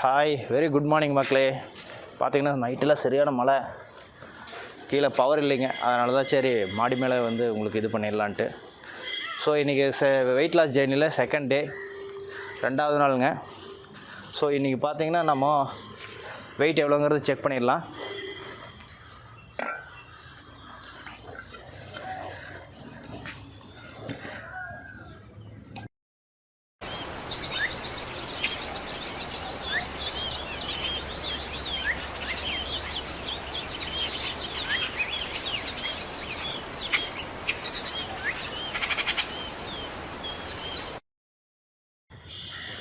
Hi very good morning மக்களே. பார்த்திங்கன்னா நைட்டெல்லாம் சரியான மழை, கீழே பவர் இல்லைங்க. அதனால தான் சரி மாடி மேலே வந்து உங்களுக்கு இது பண்ணிடலான்ட்டு. ஸோ இன்றைக்கி வெயிட் லாஸ் ஜேர்னியில் செகண்ட் டே, 2வது நாளுங்க. ஸோ இன்றைக்கி பார்த்திங்கன்னா நம்ம வெயிட் எவ்வளோங்கிறது செக் பண்ணிடலாம்.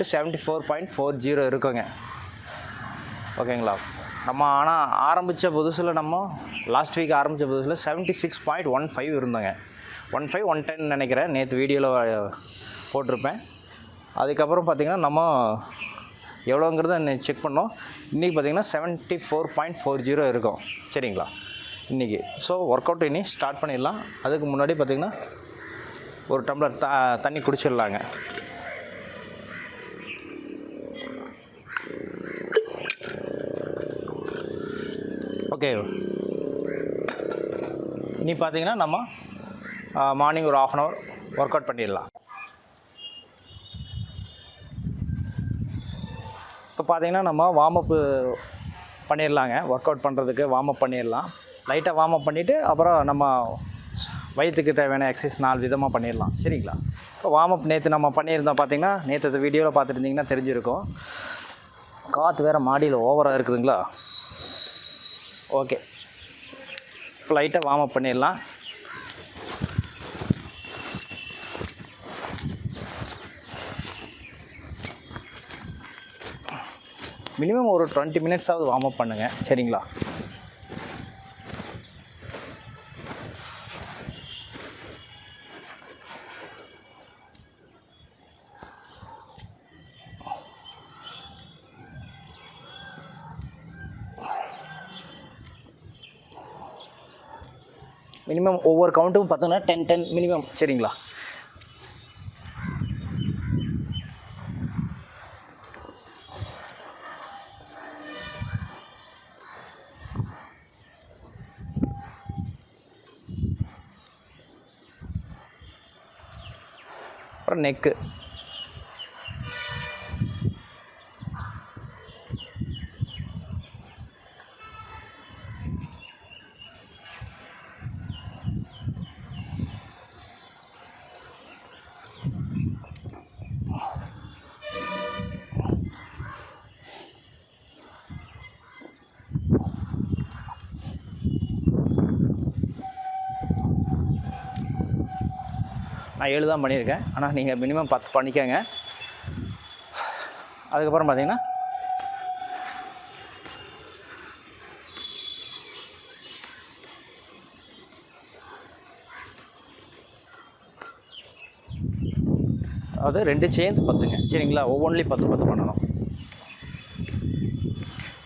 இப்போ 74.40 இருக்குங்க. ஓகேங்களா. நம்ம ஆனால் ஆரம்பித்த புதுசில் நம்ம லாஸ்ட் வீக் ஆரம்பித்த புதுசில் 76.15 இருந்தோங்க. 15 110 நினைக்கிறேன், நேற்று வீடியோவில் போட்டிருப்பேன். அதுக்கப்புறம் பார்த்திங்கன்னா நம்ம எவ்வளோங்கிறத செக் பண்ணோம். இன்றைக்கி பார்த்திங்கன்னா 74.40 இருக்கும். சரிங்களா இன்றைக்கி. ஸோ ஒர்க் அவுட் இனி ஸ்டார்ட் பண்ணிடலாம். அதுக்கு முன்னாடி பார்த்திங்கன்னா ஒரு டம்ளர் தண்ணி குடிச்சிடலாங்க. ஓகே, இனி பார்த்திங்கன்னா நம்ம மார்னிங் ஒரு 1/2 hour ஒர்க் அவுட் பண்ணிடலாம். இப்போ பார்த்திங்கன்னா நம்ம வார்ம் அப்பு பண்ணிடலாங்க. ஒர்க் அவுட் பண்ணுறதுக்கு வார்ம் அப் பண்ணிடலாம். லைட்டாக வார்ம் அப் பண்ணிவிட்டு அப்புறம் நம்ம வயிற்றுக்கு தேவையான எக்ஸசைஸ் 4 விதமாக பண்ணிடலாம். சரிங்களா. இப்போ வார்ம் அப் நேற்று நம்ம பண்ணியிருந்தோம். பார்த்திங்கன்னா நேற்று வீடியோவில் பார்த்துருந்திங்கன்னா தெரிஞ்சிருக்கும். காற்று வேறு மாடியில் ஓவராக இருக்குதுங்களா. ஓகே, இப்போ லைட்டாக வார்ம் அப் பண்ணிடலாம். மினிமம் ஒரு 20 minutes வார்ம் அப் பண்ணுங்கள். சரிங்களா. மினிமம் ஒவ்வொரு கவுண்ட்டும் பார்த்தோன்னா 10 மினிமம். சரிங்களா. அப்புறம் நெக்கு, நான் 7 தான் பண்ணியிருக்கேன். ஆனால் நீங்கள் மினிமம் 10 பண்ணிக்கோங்க. அதுக்கப்புறம் பார்த்திங்கன்னா அது 2 சேர்ந்து 10ங்க. சரிங்களா. ஒவ்வொன்றிலையும் 10 பண்ணணும்.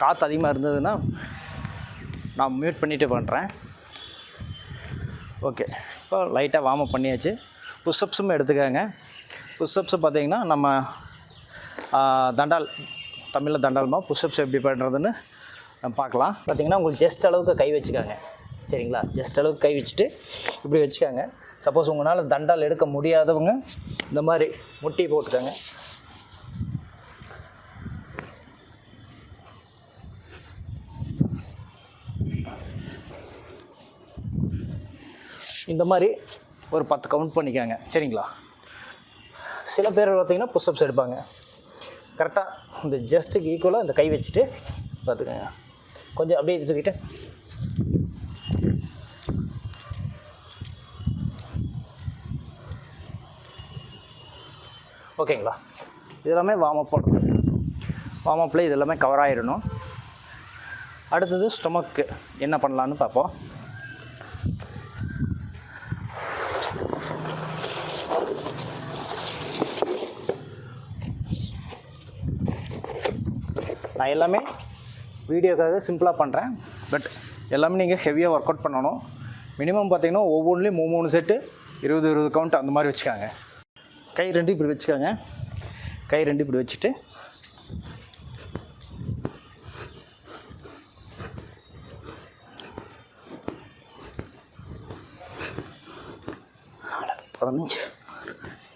காற்று அதிகமாக இருந்ததுன்னா நான் மியூட் பண்ணிவிட்டு பண்ணுறேன். ஓகே, இப்போ லைட்டாக வார்ம் அப் பண்ணியாச்சு. புஷ்அப்ஸும் எடுத்துக்கோங்க. புஷ்அப்ஸு பார்த்திங்கன்னா நம்ம தண்டால், தமிழில் தண்டால்மா, புஷ்அப்ஸ் எப்படி பண்ணுறதுன்னு நம்ம பார்க்கலாம். பார்த்திங்கன்னா உங்களுக்கு ஜஸ்ட் அளவுக்கு கை வச்சுக்காங்க. சரிங்களா. ஜஸ்ட் அளவுக்கு கை வச்சுட்டு இப்படி வச்சுக்காங்க. சப்போஸ் உங்களால் தண்டால் எடுக்க முடியாதவங்க இந்த மாதிரி முட்டி போட்டுக்கோங்க. இந்த மாதிரி ஒரு 10 கவுண்ட் பண்ணிக்காங்க. சரிங்களா. சில பேர் பார்த்திங்கன்னா புஷ்அப்ஸ் எடுப்பாங்க. கரெக்டாக இந்த ஜஸ்ட்டுக்கு ஈக்குவலாக இந்த கை வச்சுட்டு பார்த்துக்கோங்க. கொஞ்சம் அப்படியே எடுத்துக்கிட்டு ஓகேங்களா. இதெல்லாமே வார்ம் அப் பண்ணணும். வார்ம் அப்பில் இது எல்லாமே கவர் ஆகிடணும். அடுத்தது ஸ்டொமக்கு என்ன பண்ணலான்னு பார்ப்போம். நான் எல்லாமே வீடியோக்காக சிம்பிளாக பண்ணுறேன். பட் எல்லாமே நீங்கள் ஹெவியாக ஒர்க் அவுட் பண்ணணும். மினிமம் பார்த்திங்கன்னா ஒவ்வொன்றிலையும் 3 செட்டு 20 கவுண்ட் அந்த மாதிரி வச்சுக்காங்க. கை 2 இப்படி வச்சுக்காங்க. கை 2 இப்படி வச்சுட்டு 15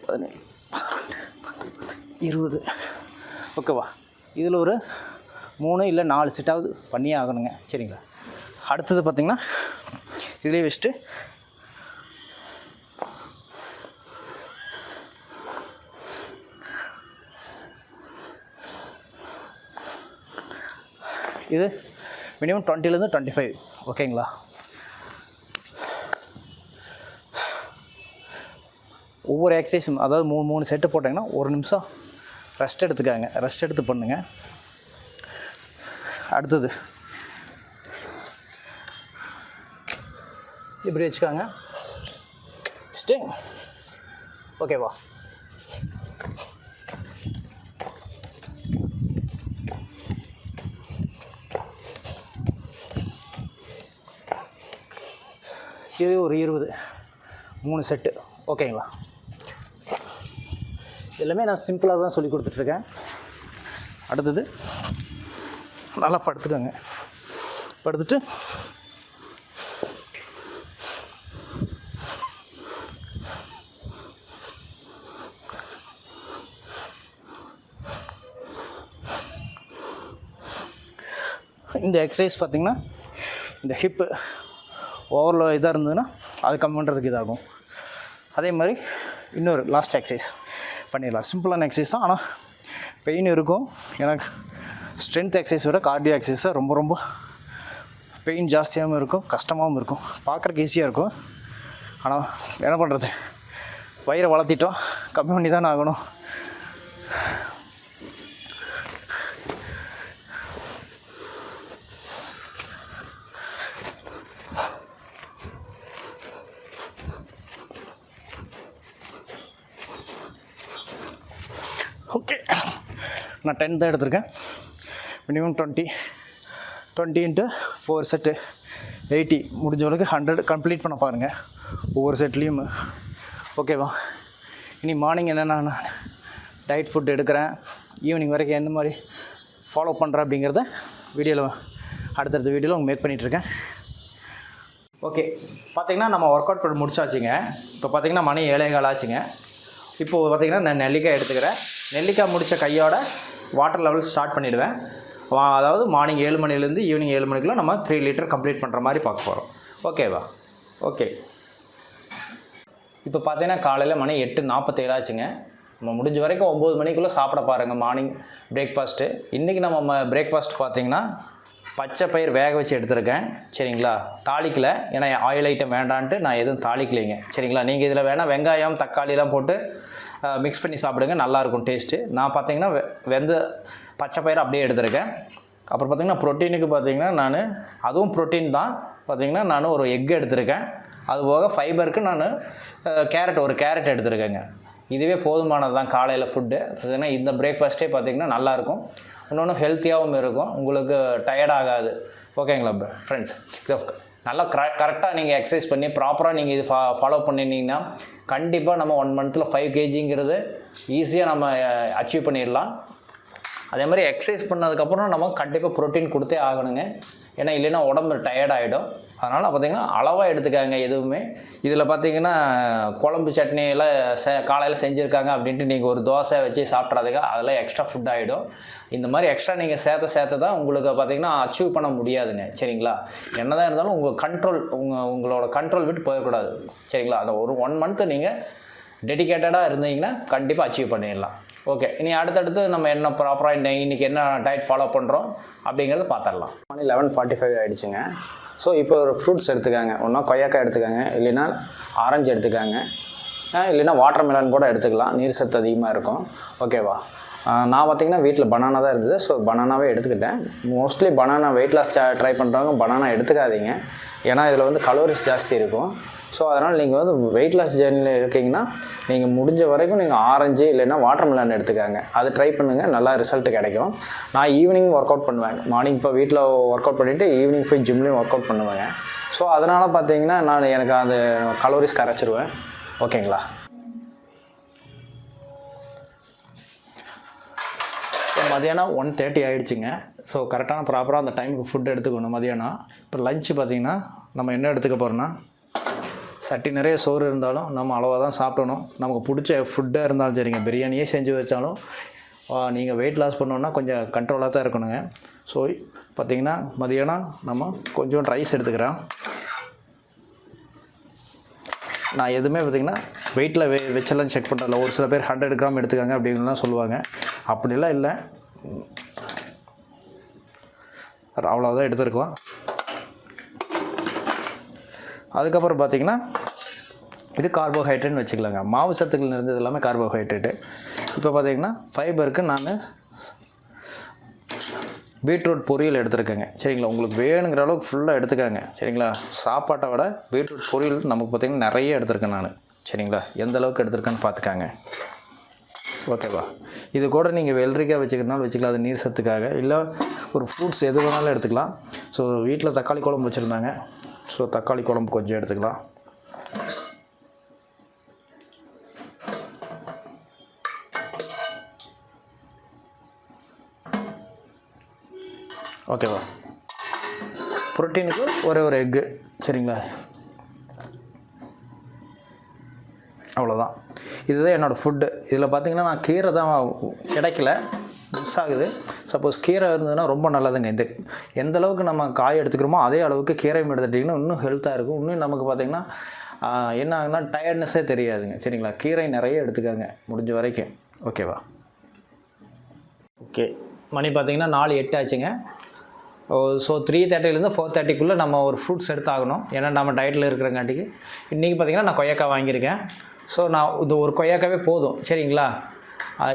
17 20. ஓகேவா? இதில் ஒரு 3 இல்லை 4 செட்டாவது பண்ணியே ஆகணுங்க. சரிங்களா? அடுத்தது பார்த்திங்கன்னா இதிலே வச்சுட்டு இது மினிமம் 20லேருந்து 25. ஓகேங்களா? ஒவ்வொரு எக்ஸசைஸும் அதாவது 3 செட்டு போட்டிங்கன்னா 1 நிமிஷம் ரெஸ்ட் எடுத்துக்காங்க. ரெஸ்ட் எடுத்து பண்ணுங்க. அடுத்தது இப்படி வச்சுக்காங்க. ஸ்டிங். ஓகேவா? இது ஒரு 20 3 செட்டு. ஓகேங்களா? எல்லாமே நான் சிம்பிளாக தான் சொல்லி கொடுத்துட்ருக்கேன். அடுத்தது நல்லா படுத்துக்கோங்க. படுத்துட்டு இந்த எக்ஸசைஸ் பார்த்திங்கன்னா இந்த ஹிப்பு ஓவரில் இதாக இருந்ததுன்னா அது கம்மி பண்ணுறதுக்கு இதாகும். அதே மாதிரி இன்னொரு லாஸ்ட் எக்ஸசைஸ் பண்ணிடலாம். சிம்பிளான எக்ஸசைஸ் தான், ஆனால் பெயின் இருக்கும். எனக்கு ஸ்ட்ரென்த் எக்ஸசைஸ் விட கார்டியோ எக்ஸசைஸ் தான் ரொம்ப பெயின் ஜாஸ்தியாகவும் இருக்கும், கஷ்டமாகவும் இருக்கும். பார்க்குறக்கு ஈஸியாக இருக்கும், ஆனால் என்ன பண்ணுறது, வயிறை வளர்த்திட்டோம், கம்மி பண்ணி தானே ஆகணும். ஓகே, நான் 10 தான் எடுத்திருக்கேன். Minimum 20 × 4 set 80. முடிஞ்சவளுக்கு 100 கம்ப்ளீட் பண்ண பாருங்கள் ஒவ்வொரு செட்லேயும். ஓகேவா? இனி மார்னிங் என்னென்னா நான் டயட் ஃபுட் எடுக்கிறேன், ஈவினிங் வரைக்கும் என்ன மாதிரி ஃபாலோ பண்ணுறேன் அப்படிங்கிறத வீடியோவில் அடுத்தடுத்த வீடியோவில் உங்களுக்கு மேக் பண்ணிகிட்ருக்கேன். ஓகே, பார்த்திங்கன்னா நம்ம ஒர்க் அவுட் பண்ணி முடிச்சாச்சுங்க. இப்போ பார்த்திங்கன்னா மணி 7:15 ஆச்சுங்க. இப்போது பார்த்திங்கன்னா நான் நெல்லிக்காய் எடுத்துக்கிறேன். நெல்லிக்காய் முடித்த கையோட வாட்டர் லெவல் ஸ்டார்ட் பண்ணிவிடுவேன். அதாவது மார்னிங் 7 மணிலேருந்து ஈவினிங் 7 மணிக்குள்ளே நம்ம 3 லிட்டர் கம்ப்ளீட் பண்ணுற மாதிரி பார்க்க போகிறோம். ஓகேவா? ஓகே, இப்போ பார்த்தீங்கன்னா காலையில் மணி 8:47 ஆச்சுங்க. நம்ம முடிஞ்ச வரைக்கும் 9 மணிக்குள்ளே சாப்பிட பாருங்கள் மார்னிங் பிரேக்ஃபாஸ்ட்டு. இன்றைக்கி நம்ம பிரேக்ஃபாஸ்ட் பார்த்திங்கன்னா பச்சை பயிர் வேக வச்சு எடுத்துருக்கேன். சரிங்களா? தாளிக்கலை, ஏன்னா ஆயில் ஐட்டம் வேண்டான்ட்டு நான் எதுவும் தாளிக்கலைங்க. சரிங்களா? நீங்கள் இதில் வேணால் வெங்காயம் தக்காளிலாம் போட்டு மிக்ஸ் பண்ணி சாப்பிடுங்க, நல்லாயிருக்கும் டேஸ்ட்டு. நான் பார்த்திங்கன்னா வெந்த பச்சை பயிர் அப்படியே எடுத்துருக்கேன். அப்புறம் பார்த்திங்கன்னா ப்ரோட்டீனுக்கு பார்த்திங்கன்னா நான் அதுவும் ப்ரோட்டீன் தான். பார்த்திங்கன்னா நான் ஒரு எக் எடுத்துருக்கேன். அதுபோக ஃபைபருக்கு நான் ஒரு கேரட் எடுத்துருக்கேங்க. இதுவே போதுமானது தான் காலையில் ஃபுட்டு. ஏன்னா இந்த பிரேக்ஃபாஸ்ட்டே பார்த்திங்கன்னா நல்லாயிருக்கும், இன்னொன்று ஹெல்த்தியாகவும் இருக்கும், உங்களுக்கு டயர்ட் ஆகாது. ஓகேங்களா ஃப்ரெண்ட்ஸ்? இதை நல்லா கரெக்டாக நீங்கள் எக்ஸசைஸ் பண்ணி ப்ராப்பராக நீங்கள் இது ஃபாலோ பண்ணினீங்கன்னா கண்டிப்பாக நம்ம 1 மந்த்தில் 5 kgங்கிறது ஈஸியாக நம்ம அச்சீவ் பண்ணிடலாம். அதே மாதிரி எக்ஸசைஸ் பண்ணதுக்கப்புறம் நம்ம கண்டிப்பாக ப்ரோட்டீன் கொடுத்தே ஆகணுங்க. ஏன்னா இல்லைன்னா உடம்பு டயர்ட் ஆகிடும். அதனால் பார்த்திங்கன்னா அளவாக எடுத்துக்காங்க எதுவுமே. இதில் பார்த்திங்கன்னா குழம்பு சட்னியெல்லாம் காலையில் செஞ்சுருக்காங்க அப்படின்ட்டு நீங்கள் ஒரு தோசை வச்சு சாப்பிட்றதுக்கு அதெல்லாம் எக்ஸ்ட்ரா ஃபுட் ஆகிடும். இந்த மாதிரி எக்ஸ்ட்ரா நீங்கள் சேர்த்து தான் உங்களுக்கு பார்த்திங்கன்னா அச்சீவ் பண்ண முடியாதுங்க. சரிங்களா? என்ன தான் இருந்தாலும் உங்களோட கண்ட்ரோல் விட்டு போயிடக்கூடாது. சரிங்களா? அந்த ஒரு 1 மந்த்து நீங்கள் டெடிக்கேட்டடாக இருந்தீங்கன்னா கண்டிப்பாக அச்சீவ் பண்ணிடலாம். ஓகே, இனி அடுத்தடுத்து நம்ம என்ன ப்ராப்பராக இன்றைக்கி என்ன டயட் ஃபாலோ பண்ணுறோம் அப்படிங்கிறத பார்த்துடலாம். மணி 11:45 ஆகிடுச்சுங்க. ஸோ இப்போ ஒரு ஃப்ரூட்ஸ் எடுத்துக்காங்க. ஒன்றா கொய்யாக்காய் எடுத்துக்காங்க, இல்லைன்னா ஆரஞ்சு எடுத்துக்காங்க, இல்லைன்னா வாட்டர் மெலன் கூட எடுத்துக்கலாம், நீர் சத்து அதிகமாக இருக்கும். ஓகேவா? நான் பார்த்திங்கன்னா வீட்டில் பனானா தான் இருந்தது, ஸோ பனானாவே எடுத்துக்கிட்டேன். Mostly banana weight loss try பண்ணுறவங்க பனானா எடுத்துக்காதீங்க, ஏன்னா இதில் வந்து கலோரிஸ் ஜாஸ்தி இருக்கும். ஸோ அதனால் நீங்கள் வந்து வெயிட் லாஸ் ஜேர்னியில் இருக்கீங்கன்னா நீங்கள் முடிஞ்ச வரைக்கும் நீங்கள் ஆரஞ்சு இல்லைன்னா வாட்டர் மெலன் எடுத்துக்காங்க. அது ட்ரை பண்ணுங்கள், நல்லா ரிசல்ட் கிடைக்கும். நான் ஈவினிங் ஒர்க் அவுட் பண்ணுவேன். மார்னிங் இப்போ வீட்டில் ஒர்க் அவுட் பண்ணிவிட்டு ஈவினிங் போய் ஜிம்லேயும் ஒர்க் அவுட் பண்ணுவேங்க. ஸோ அதனால் பார்த்தீங்கன்னா எனக்கு அந்த கலோரிஸ் கரைச்சிருவேன். ஓகேங்களா? மதியானம் 1:30 ஆகிடுச்சிங்க. ஸோ கரெக்டான ப்ராப்பராக அந்த டைமுக்கு ஃபுட் எடுத்துக்கணும் மதியானம். இப்போ லஞ்சு பார்த்திங்கன்னா நம்ம என்ன எடுத்துக்க போகிறோன்னா சட்டி நிறைய சோறு இருந்தாலும் நம்ம அளவாக தான் சாப்பிடணும். நமக்கு பிடிச்ச ஃபுட்டாக இருந்தாலும் சரிங்க, பிரியாணியே செஞ்சு வச்சாலும் நீங்கள் வெயிட் லாஸ் பண்ணோன்னா கொஞ்சம் கண்ட்ரோலாக தான் இருக்கணுங்க. ஸோ பார்த்திங்கன்னா மதியானம் நம்ம கொஞ்சம் ரைஸ் எடுத்துக்கிறேன். நான் எதுவுமே பார்த்திங்கன்னா வெயிட்டில் வச்செல்லாம் செக் பண்ணுறதில்ல. ஒரு சில பேர் 100 கிராம் எடுத்துக்காங்க அப்படின்லாம் சொல்லுவாங்க. அப்படிலாம் இல்லை, அவ்வளோதான் எடுத்துருக்கலாம். அதுக்கப்புறம் பார்த்திங்கன்னா இது கார்போஹைட்ரேட்னு வச்சுக்கலாங்க. மாவு சத்துக்கள் நிறைஞ்சது எல்லாமே கார்போஹைட்ரேட்டு. இப்போ பார்த்திங்கன்னா ஃபைபருக்கு நான் பீட்ரூட் பொரியல் எடுத்துருக்கேங்க. சரிங்களா, உங்களுக்கு வேணுங்கிற அளவுக்கு ஃபுல்லாக எடுத்துக்காங்க. சரிங்களா, சாப்பாட்டை விட பீட்ரூட் பொரியல் நமக்கு பார்த்திங்கன்னா நிறைய எடுத்துருக்கேன் நான். சரிங்களா, எந்த அளவுக்கு எடுத்துருக்கேன்னு பார்த்துக்காங்க. ஓகேவா, இது கூட நீங்கள் வெள்ளரிக்காய் வச்சுக்கிறனாலும் வச்சுக்கலாம், அது நீர் சத்துக்காக. இல்லை ஒரு ஃப்ரூட்ஸ் எது வேணாலும் எடுத்துக்கலாம். ஸோ வீட்டில் தக்காளி குழம்பு வச்சுருந்தாங்க, ஸோ தக்காளி குழம்பு கொஞ்சம் எடுத்துக்கலாம். ஓகேவா, ப்ரோட்டீனுக்கு ஒரு எக்கு. சரிங்களா, அவ்வளோதான். இதுதான் என்னோடய ஃபுட்டு. இதில் பார்த்திங்கன்னா நான் கீரை தான் கிடைக்கல, மிஸ் ஆகுது. சப்போஸ் கீரை இருந்ததுன்னா ரொம்ப நல்லதுங்க. இந்த எந்த அளவுக்கு நம்ம காய் எடுத்துக்கிறோமோ அதே அளவுக்கு கீரையும் எடுத்துட்டிங்கன்னா இன்னும் ஹெல்த்தாக இருக்கும். இன்னும் நமக்கு பார்த்திங்கன்னா என்ன ஆகுனா டயர்ட்னஸே தெரியாதுங்க. சரிங்களா, கீரை நிறைய எடுத்துக்காங்க முடிஞ்ச வரைக்கும். ஓகேவா, ஓகே, மணி பார்த்திங்கன்னா 4:08 ஆச்சுங்க. ஸோ 3:30லேருந்து 4:30க்குள்ளே நம்ம ஒரு ஃப்ரூட்ஸ் எடுத்தாகணும். ஏன்னா நம்ம டயட்டில் இருக்கிறங்காட்டிக்கு. இன்றைக்கி பார்த்திங்கன்னா நான் கொய்யாக்காய் வாங்கியிருக்கேன். ஸோ நான் இந்த ஒரு கொய்யாக்காவே போதும். சரிங்களா,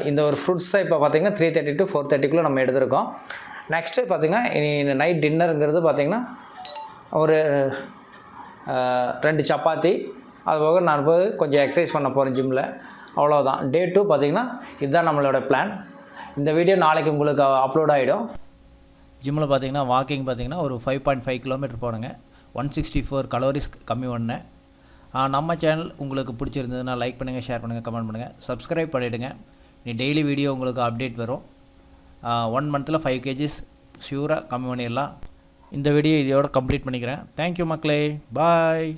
இந்த ஒரு ஃப்ரூட்ஸை இப்போ பார்த்திங்கன்னா 3:30 to 4:30க்குள்ளே நம்ம எடுத்துருக்கோம். நெக்ஸ்ட்டு பார்த்திங்கன்னா நைட் டின்னருங்கிறது பார்த்திங்கன்னா ஒரு 2 சப்பாத்தி, அதுபோக நான் போய் கொஞ்சம் எக்ஸசைஸ் பண்ண போகிறேன் ஜிம்மில். அவ்வளோதான். Day 2 பார்த்திங்கன்னா இதுதான் நம்மளோட பிளான். இந்த வீடியோ நாளைக்கு உங்களுக்கு அப்லோட் ஆகிடும். ஜிம்மில் பார்த்திங்கன்னா வாக்கிங் பார்த்திங்கன்னா ஒரு 5.5 கிலோமீட்டர் போனேங்க. 164 கலோரிஸ் கம்மி பண்ணேன். நம்ம சேனல் உங்களுக்கு பிடிச்சிருந்ததுன்னா லைக் பண்ணுங்கள், ஷேர் பண்ணுங்கள், கமெண்ட் பண்ணுங்கள், சப்ஸ்கிரைப் பண்ணிவிடுங்க. நீ டெய்லி வீடியோ உங்களுக்கு அப்டேட் வரும். 1 மந்தில் 5 kgs ஷூராக கம்மி பண்ணிடலாம். இந்த வீடியோ இதோட கம்ப்ளீட் பண்ணிக்கிறேன். தேங்க்யூ மக்களே, பாய்.